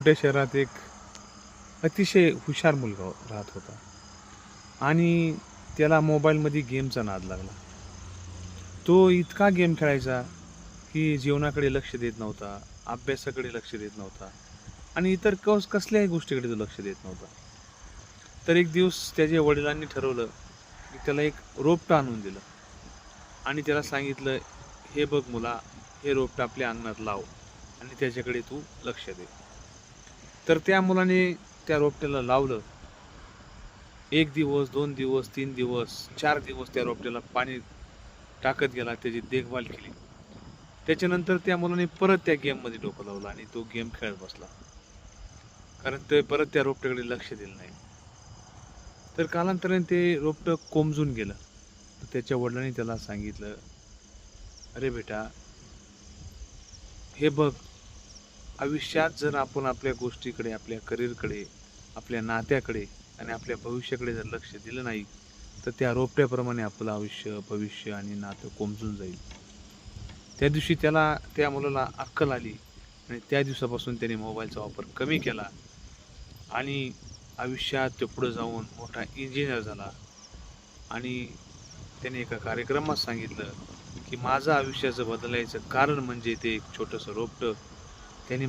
छोट्या शहरात एक अतिशय हुशार मुलगा राहत होता आणि त्याला मोबाईलमध्ये गेमचा नाद लागला. तो इतका गेम खेळायचा की जीवनाकडे लक्ष देत नव्हता, अभ्यासाकडे लक्ष देत नव्हता आणि इतर कसल्याही गोष्टीकडे तो लक्ष देत नव्हता. तर एक दिवस त्याच्या वडिलांनी ठरवलं की त्याला एक रोपटं आणून दिलं आणि त्याला सांगितलं, "हे बघ मुला, हे रोपटं आपल्या अंगणात लाव आणि त्याच्याकडे तू लक्ष दे." तर त्या मुलाने त्या रोपट्याला लावलं. 1 दिवस, 2 दिवस, 3 दिवस, 4 दिवस त्या रोपट्याला पाणी टाकत गेला, त्याची देखभाल केली. त्याच्यानंतर त्या मुलाने परत त्या गेममध्ये डोकं लावलं आणि तो गेम खेळत बसला. कारण ते परत त्या रोपट्याकडे लक्ष दिलं नाही. तर कालांतराने ते रोपटं कोमेजून गेलं. तर त्याच्या वडिलांनी त्याला सांगितलं, "अरे बेटा, हे बघ, आयुष्यात जर आपण आपल्या गोष्टीकडे, आपल्या करिअरकडे, आपल्या नात्याकडे आणि आपल्या भविष्याकडे जर लक्ष दिलं नाही, तर त्या रोपट्याप्रमाणे आपलं आयुष्य, भविष्य आणि नातं कोमेजून जाईल." त्या दिवशी त्या मुलाला अक्कल आली आणि त्या दिवसापासून त्याने मोबाईलचा वापर कमी केला आणि आयुष्यात तो पुढे जाऊन मोठा इंजिनियर झाला आणि त्याने एका कार्यक्रमात सांगितलं, की माझं आयुष्याचं बदलायचं कारण म्हणजे ते एक छोटंसं रोपटं. त्याने